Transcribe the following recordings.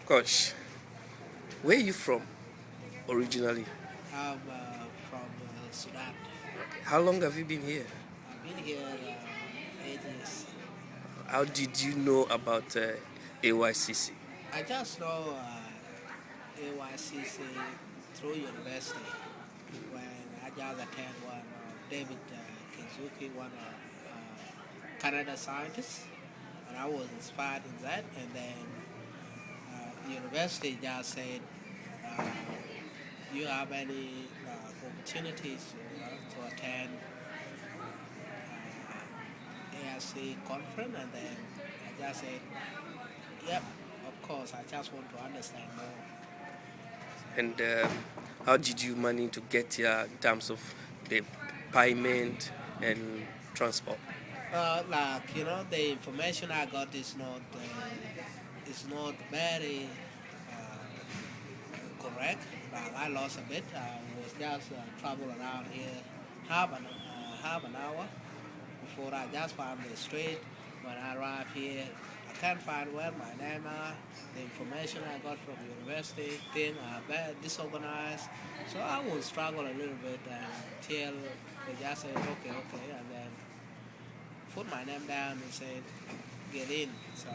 Coach, where are you from originally? I'm from Sudan. How long have you been here? I've been here 8 years. How did you know about AYCC? I just know AYCC through university when I just attend one of David Kizuki, one of Canada scientists, and I was inspired in that. And then university just said, uh, "Do you have any opportunities to attend ASC conference?" And then I just said, "Yep, of course. I just want to understand more." And how did you manage to get here in terms of the payment and transport? The information I got is not very correct. I lost a bit. I was just travel around here half an hour before I just found the street. When I arrived here, I can't find where my name are. The information I got from university, things are very disorganized. So I will struggle a little bit until they just said, okay, and then put my name down and said, get in. So,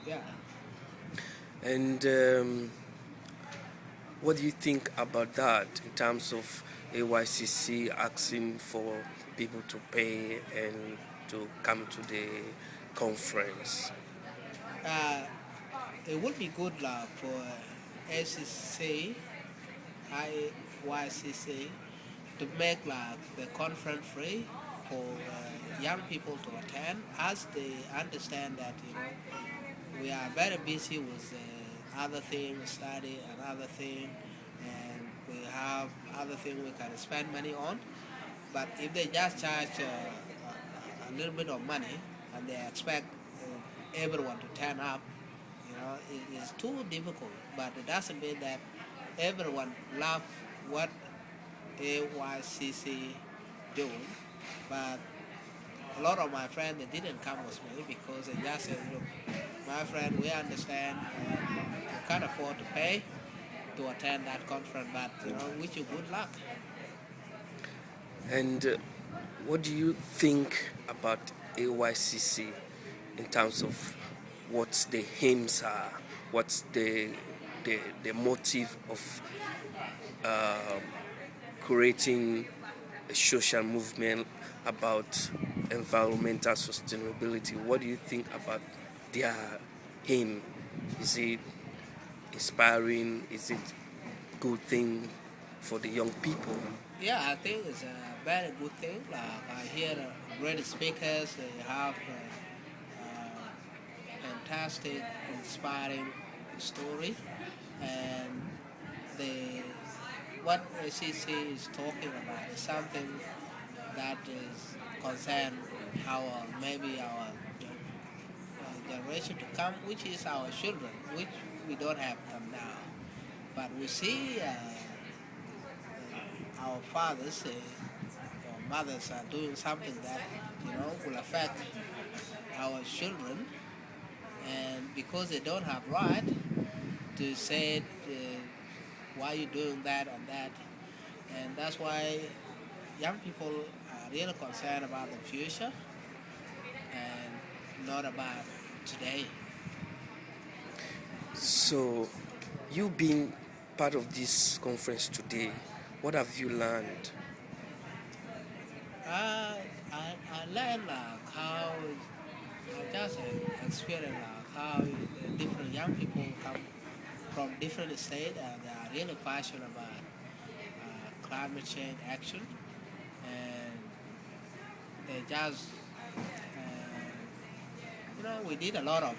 yeah. And what do you think about that in terms of AYCC asking for people to pay and to come to the conference? Uh, it would be good for ACC, IYCC, to make the conference free for young people to attend, as they understand that we are very busy with other things, study and other thing, and we have other things we can spend money on. But if they just charge a little bit of money and they expect everyone to turn up, it is too difficult. But it doesn't mean that everyone love what AYCC doing. But a lot of my friends, they didn't come with me because they just said, look, my friend, we understand we can't afford to pay to attend that conference, but wish you good luck. And what do you think about AYCC in terms of what the aims are, what's the motive of uh, creating a social movement about environmental sustainability? What do you think about their aim? Is it inspiring? Is it good thing for the young people? Yeah, I think it's a very good thing. I hear great speakers. They have fantastic, inspiring story, and the what ACC is talking about is something that is concern maybe our generation to come, which is our children, which we don't have them now. But we see our fathers or mothers are doing something that will affect our children, and because they don't have right to say why you doing that and that, and that's why young people are really concerned about the future and not about today. So, you being part of this conference today, what have you learned? I learned how I just experienced how different young people come from different states and they are really passionate about climate change action, and they just we did a lot of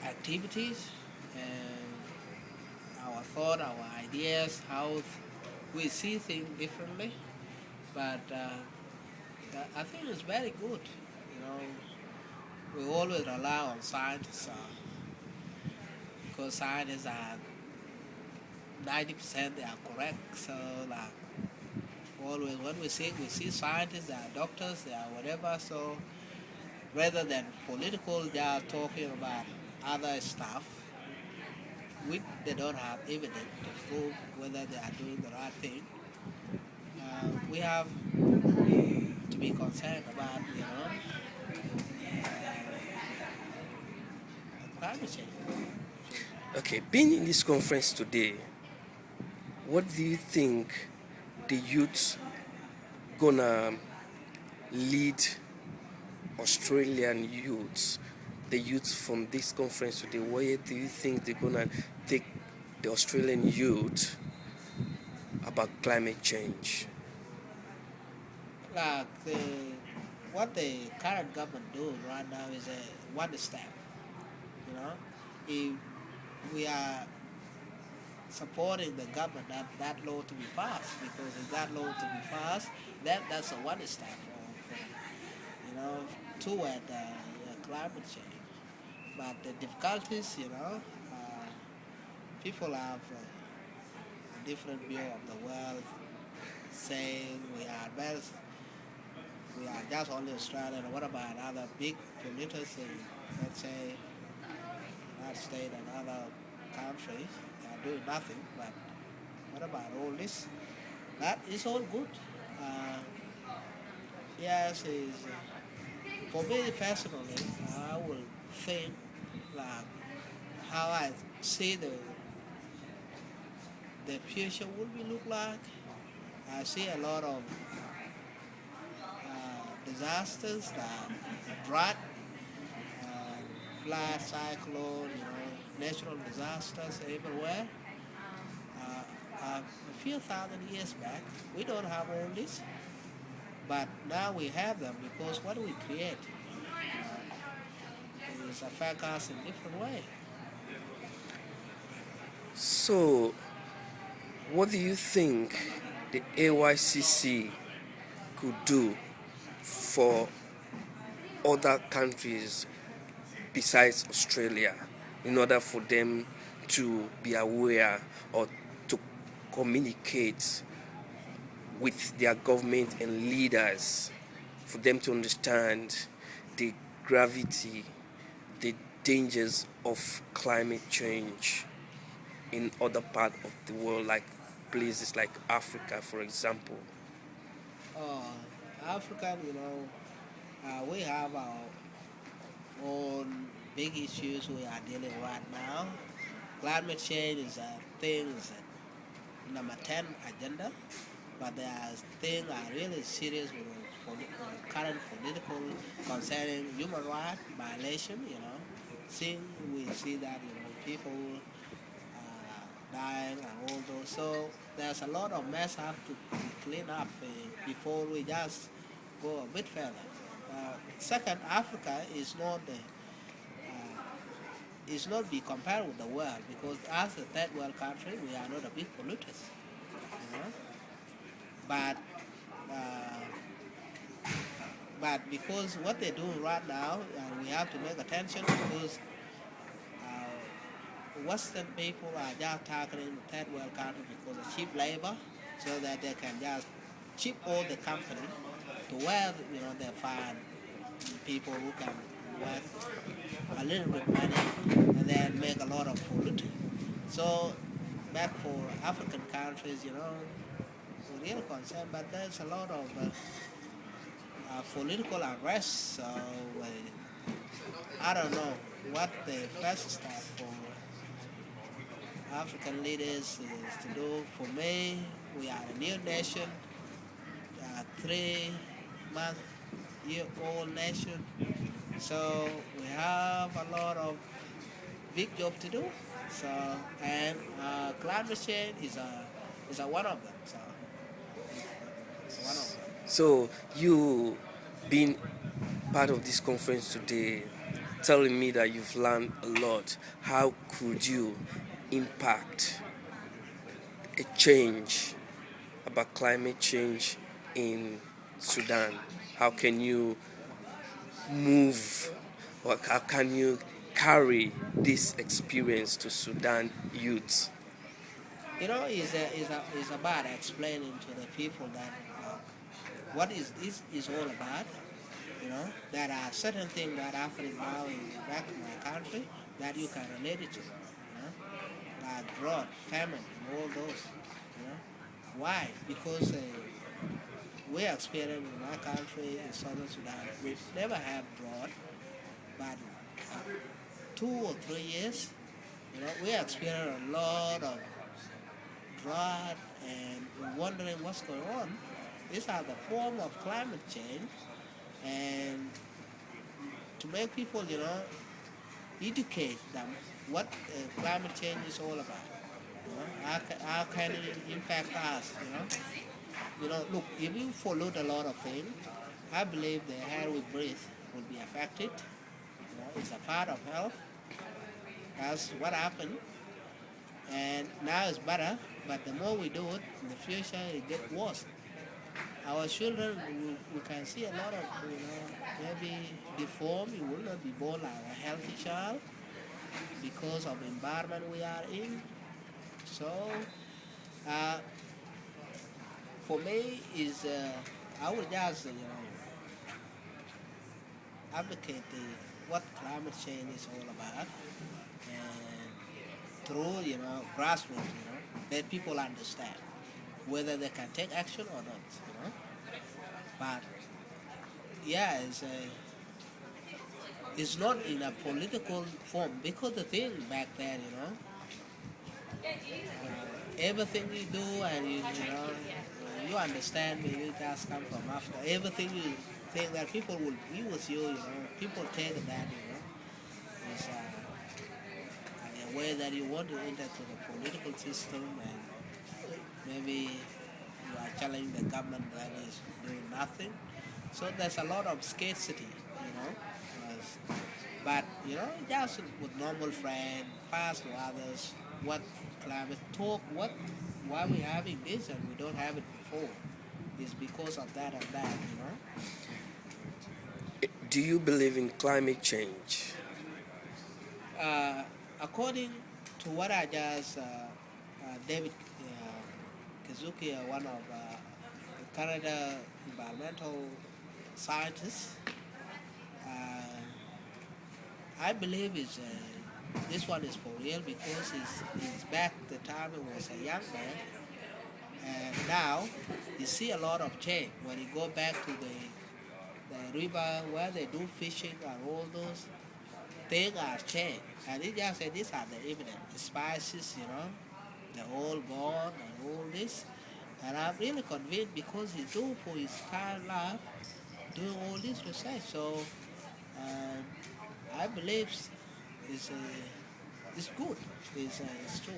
activities, and our thought, our ideas, how we see things differently. But I think it's very good. We always rely on scientists because scientists are 90% they are correct. So always when we see scientists, they are doctors, they are whatever. So rather than political, they are talking about other stuff, which they don't have evidence to prove whether they are doing the right thing, we have to be concerned about, climate change. Okay, being in this conference today, what do you think the youth gonna lead Australian youths, the youth from this conference today? Where do you think they're gonna take the Australian youth about climate change? Like what the current government doing right now is a one step. You know, if we are supporting the government that law to be passed, because if that law to be passed, that's a one step toward climate change. But the difficulties, people have a different view of the world, saying we are just only Australian. What about other big polluters in, let's say, United States and other countries? They are doing nothing. But what about all this? That is all good. Uh, yes, is for me personally, I will think like how I see the future will be look like. I see a lot of disasters, drought, flood, cyclone, natural disasters everywhere. A few thousand years back, we don't have all this, but now we have them because what we create is affect us in different way. So, what do you think the AYCC could do for other countries besides Australia in order for them to be aware or to communicate with their government and leaders, for them to understand the gravity, the dangers of climate change in other parts of the world, like places like Africa, for example? African, we have our own big issues we are dealing right now. Climate change is a thing, is a number 10 agenda, but there are things are really serious with current political concerning human rights violation, Seeing we see that, people dying and all those. So there's a lot of mess have to be cleaned up before we just go a bit further. Second, Africa is not be compared with the world, because as a third world country, we are not a big polluters, But but because what they're doing right now, we have to make attention, because Western people are just targeting the third world country because of cheap labor, so that they can just chip all the company to where they find people who can work a little bit money and then make a lot of polluting. So back for African countries, we're really concerned, but there's a lot of political unrest. So I don't know what the first step for African leaders is to do. For me, we are a new nation, 3-month-year-old nation. So we have a lot of big job to do. So and climate change is a one of them. So it's one of them. So, you being part of this conference today, telling me that you've learned a lot, how could you impact a change about climate change in Sudan? How can you move, or how can you carry this experience to Sudan youths? It's about explaining to the people that what is this is all about. There are certain things that happening now in back in my country that you can relate it to, like drought, famine, and all those. Why? Because we are experiencing in my country, in Southern Sudan, we never have drought, but 2 or 3 years, we are experiencing a lot of drought, and we're wondering what's going on. These are the form of climate change, and to make people, educate them what climate change is all about. How can it impact us? Look, if you followed a lot of things, I believe the air we breathe will be affected. It's a part of health. That's what happened, and now it's better. But the more we do it, in the future it gets worse. Our children, we can see a lot of, maybe deformed. You will not be born like a healthy child because of the environment we are in. So, uh, for me, is I would just, advocate what climate change is all about, and through, grassroots, let people understand whether they can take action or not. But yeah, it's not in a political form, because the thing back then, everything you do, and you understand me, it does come from after. Everything you think that people will be with you, people take that, is a way that you want to enter to the political system, and maybe you are challenging the government that is doing nothing. So there's a lot of scarcity, but just with normal friends, pass to others, what climate talk, why we having this and we don't have it before, is because of that and that. Do you believe in climate change? According to what I just David Kazuki, one of the Canada environmental scientists, I believe is this one is for real, because he's back the time he was a young man, and now you see a lot of change when you go back to the river where they do fishing, and all those things are changed. And he just said these are the evidence, the spices, they're all gone and all this. And I'm really convinced, because he's doing for his kind life, doing all this research. So I believe it's good. It's true.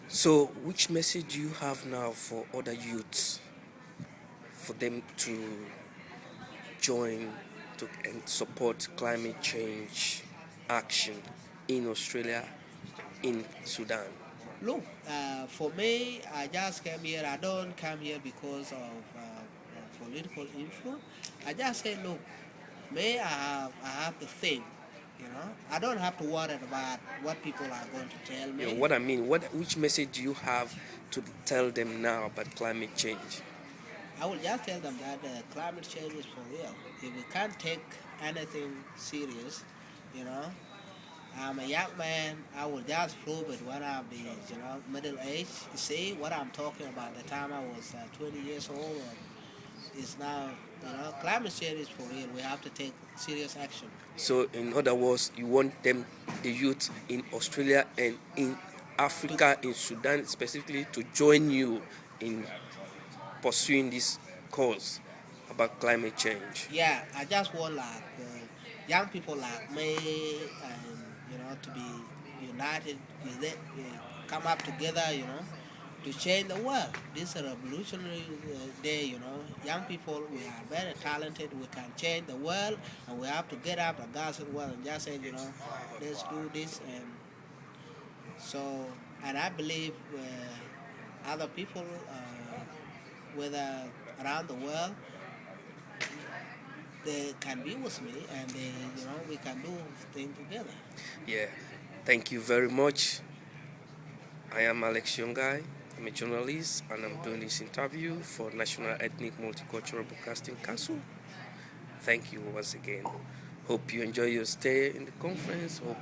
So, which message do you have now for other youths, for them to join and support climate change action in Australia, in Sudan? Look, for me, I just came here. I don't come here because of political influence. I just say, look, I have to think. I don't have to worry about what people are going to tell me. What I mean, which message do you have to tell them now about climate change? I will just tell them that climate change is for real. If we can't take anything serious, I'm a young man. I will just prove it when I'm middle age. You see what I'm talking about? The time I was 20 years old, is now, climate change is for real. We have to take serious action. So, in other words, you want them, the youth in Australia and in Africa, in Sudan specifically, to join you in pursuing this cause about climate change. Yeah, I just want young people like me, and to be united, come up together, to change the world. This is a revolutionary day, Young people, we are very talented. We can change the world, and we have to get up against the world and just say, let's do this. And so, and I believe other people, whether around the world, they can be with me, and we can do things together. Yeah, thank you very much. I am Alex Yongai. I'm a journalist, and I'm doing this interview for National Ethnic Multicultural Broadcasting Council. thank you once again. Hope you enjoy your stay in the conference. Hope